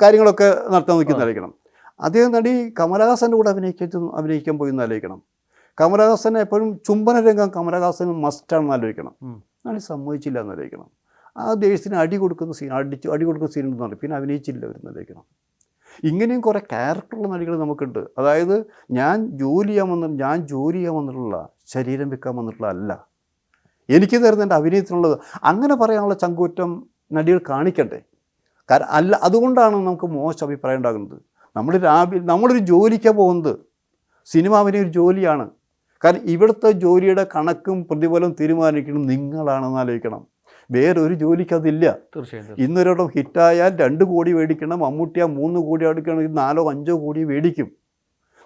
കാര്യങ്ങളൊക്കെ നടത്താൻ നോക്കിയെന്നാലോചിക്കണം. അദ്ദേഹം നടി കമലഹാസൻ്റെ കൂടെ അഭിനയിക്കാൻ പോയി എന്നാലോചിക്കണം. കമലഹാസനെ എപ്പോഴും ചുംബന രംഗം കമലഹാസന് മസ്റ്റാണെന്ന് ആലോചിക്കണം. നടി സമ്മതിച്ചില്ല എന്നാലോചിക്കണം. ആ ദേഷ്യത്തിന് അടി കൊടുക്കുന്ന സീൻ ഉണ്ടെന്ന് പറഞ്ഞു, പിന്നെ അഭിനയിച്ചില്ല അവരെന്നാലോചിക്കണം. ഇങ്ങനെയും കുറേ ക്യാരക്ടറുള്ള നടികൾ നമുക്കുണ്ട്. അതായത് ഞാൻ ജോലി ചെയ്യാൻ വന്നിട്ടുള്ള ശരീരം വെക്കാൻ വന്നിട്ടുള്ള അല്ല, എനിക്ക് തരുന്ന എൻ്റെ അഭിനയത്തിനുള്ളത്. അങ്ങനെ പറയാനുള്ള ചങ്കൂറ്റം നടികൾ കാണിക്കണ്ടേ? കാരണം അല്ല, അതുകൊണ്ടാണ് നമുക്ക് മോശം അഭിപ്രായം ഉണ്ടാകുന്നത്. നമ്മളൊരു ജോലിക്കാണ് പോകുന്നത്. സിനിമ അഭിനയം ഒരു ജോലിയാണ്. കാരണം ഇവിടുത്തെ ജോലിയുടെ കണക്കും പ്രതിഫലം തീരുമാനിക്കുന്നത് നിങ്ങളാണെന്ന് ആലോചിക്കണം. വേറൊരു ജോലിക്ക് അതില്ല. തീർച്ചയായും. ഇന്നൊരിടം ഹിറ്റായാൽ 2 കോടി മേടിക്കണം, മമ്മൂട്ടിയാ 3 കോടി എടുക്കണമെങ്കിൽ 4-5 കോടി മേടിക്കും,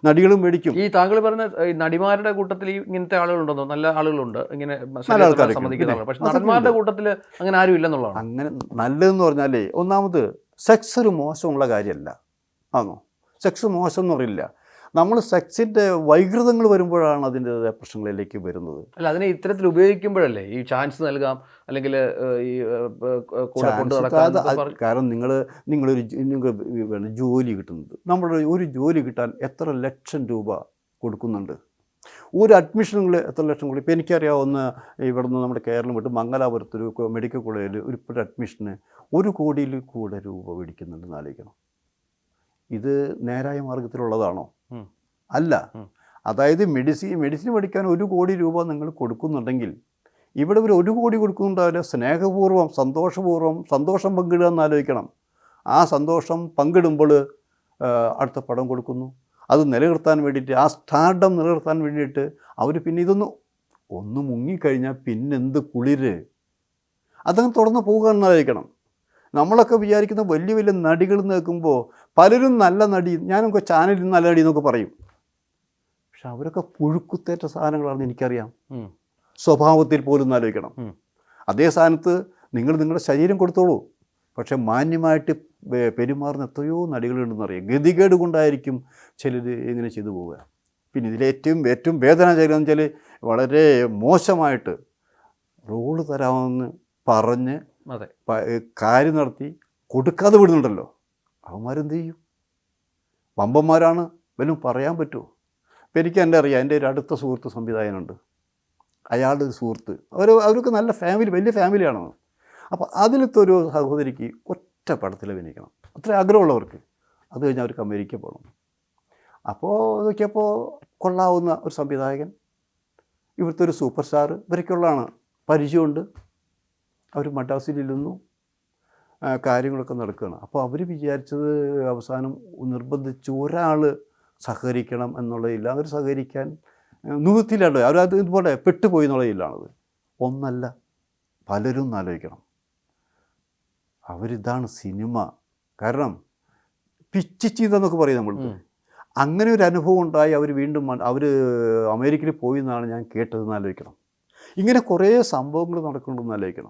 നടികളും മേടിക്കും. ഈ താങ്കൾ പറഞ്ഞ നടിമാരുടെ കൂട്ടത്തിൽ ഇങ്ങനത്തെ ആളുകളുണ്ടോ? നല്ല ആളുകളുണ്ട്, ഇങ്ങനെ സമ്മതിക്കുന്ന ആളുകൾ. പക്ഷെ നടന്മാരുടെ കൂട്ടത്തിൽ അങ്ങനെ ആരും ഇല്ലെന്നുള്ളതാണ്. അങ്ങനെ നല്ലതെന്ന് പറഞ്ഞാലേ, ഒന്നാമത് സെക്സ് ഒരു മോശമുള്ള കാര്യമല്ല. ആണോ? സെക്സ് മോശം എന്ന് പറയില്ല. നമ്മൾ സെക്സിൻ്റെ വൈകൃതങ്ങൾ വരുമ്പോഴാണ് അതിൻ്റെ പ്രശ്നങ്ങളിലേക്ക് വരുന്നത്. അല്ല, അതിനെ ഇത്തരത്തിൽ ഉപയോഗിക്കുമ്പോഴല്ലേ ഈ ചാൻസ് നൽകാം, അല്ലെങ്കിൽ ഈ കാരണം നിങ്ങളൊരു ജോലി കിട്ടുന്നത്, നമ്മുടെ ഒരു ജോലി കിട്ടാൻ എത്ര ലക്ഷം രൂപ കൊടുക്കുന്നുണ്ട്. ഒരു അഡ്മിഷനുകൾ എത്ര ലക്ഷം കൂടി. ഇപ്പോൾ എനിക്കറിയാവുന്ന ഇവിടുന്ന് നമ്മുടെ കേരളം വിട്ട് മംഗലാപുരത്തൊരു മെഡിക്കൽ കോളേജിൽ ഒരു അഡ്മിഷന് 1 കോടിയിൽ കൂടെ രൂപ മേടിക്കുന്നുണ്ടെന്ന് ആലോചിക്കണം. ഇത് നേരായ മാർഗത്തിലുള്ളതാണോ? അല്ല. അതായത് മെഡിസിൻ പഠിക്കാൻ 1 കോടി രൂപ നിങ്ങൾ കൊടുക്കുന്നുണ്ടെങ്കിൽ ഇവിടെ ഒരു 1 കോടി കൊടുക്കുന്നുണ്ടാവില്ല. സ്നേഹപൂർവ്വം സന്തോഷം പങ്കിടുക എന്നാലോചിക്കണം. ആ സന്തോഷം പങ്കിടുമ്പോൾ അടുത്ത പടം കൊടുക്കുന്നു. അത് നിലനിർത്താൻ വേണ്ടിയിട്ട്, ആ സ്റ്റാർഡം നിലനിർത്താൻ വേണ്ടിയിട്ട് അവർ പിന്നെ ഒന്ന് മുങ്ങിക്കഴിഞ്ഞാൽ പിന്നെന്ത് കുളിര്, അതങ്ങ് തുടർന്ന് പോകുക എന്നാലോചിക്കണം. നമ്മളൊക്കെ വിചാരിക്കുന്ന വലിയ വലിയ നടികൾ നിൽക്കുമ്പോൾ പലരും നല്ല നടി, ഞാനൊക്കെ ചാനലിൽ നല്ല നടി എന്നൊക്കെ പറയും. പക്ഷെ അവരൊക്കെ പുഴുക്കുത്തേറ്റ സാധനങ്ങളാണെന്ന് എനിക്കറിയാം. സ്വഭാവത്തിൽ പോലും ആലോചിക്കണം. അതേ സ്ഥാനത്ത് നിങ്ങളുടെ ശരീരം കൊടുത്തോളൂ, പക്ഷെ മാന്യമായിട്ട് പെരുമാറുന്ന എത്രയോ നടികളുണ്ടെന്നറിയാം. ഗതികേട് കൊണ്ടായിരിക്കും ചിലർ ഇങ്ങനെ ചെയ്തു പോവുക. പിന്നെ ഇതിലേറ്റവും വേദനാജനകമെന്ന് വെച്ചാൽ വളരെ മോശമായിട്ട് റോള് തരാമെന്ന് പറഞ്ഞ് കാര്യം നടത്തി കൊടുക്കാതെ വിടുന്നുണ്ടല്ലോ. അവന്മാരെന്ത് ചെയ്യും? വമ്പന്മാരാണ്, വല്ലതും പറയാൻ പറ്റുമോ? ഇപ്പം എനിക്ക് അറിയാം, എൻ്റെ ഒരു അടുത്ത സുഹൃത്ത് സംവിധായകനുണ്ട്. അയാളുടെ ഒരു സുഹൃത്ത്, അവർക്ക് നല്ല വലിയ ഫാമിലിയാണ്. അപ്പോൾ അതിലത്തെ ഒരു സഹോദരിക്ക് ഒറ്റ പടത്തിൽ അഭിനയിക്കണം, അത്ര ആഗ്രഹമുള്ളവർക്ക്. അത് കഴിഞ്ഞ് അവർക്ക് അമേരിക്ക പോകണം. അപ്പോൾ നോക്കിയപ്പോൾ കൊള്ളാവുന്ന ഒരു സംവിധായകൻ, ഇവിടുത്തെ ഒരു സൂപ്പർ സ്റ്റാർ, ഇവരൊക്കെയുള്ളതാണ്, പരിചയമുണ്ട്. അവർ മദ്രാസിലിരുന്നു, കാര്യങ്ങളൊക്കെ നടക്കുകയാണ്. അപ്പോൾ അവർ വിചാരിച്ചത് അവസാനം നിർബന്ധിച്ച് ഒരാൾ സഹകരിക്കണം എന്നുള്ളതില്ല. അവർ സഹകരിക്കാൻ നിവൃത്തിയില്ലാണ്ട് അവരത് ഇതുപോലെ പെട്ടുപോയി എന്നുള്ളതില്ലാണത്. ഒന്നല്ല, പലരും ആലോചിക്കണം. അവരിതാണ് സിനിമ. കാരണം പിച്ച് ചെയ്തെന്നൊക്കെ പറയും നമ്മൾ. അങ്ങനെ ഒരു അനുഭവം ഉണ്ടായി അവർ വീണ്ടും അമേരിക്കയിൽ പോയി എന്നാണ് ഞാൻ കേട്ടതെന്ന് ആലോചിക്കണം. ഇങ്ങനെ കുറേ സംഭവങ്ങൾ നടക്കുന്നുണ്ടെന്ന് ആലോചിക്കണം.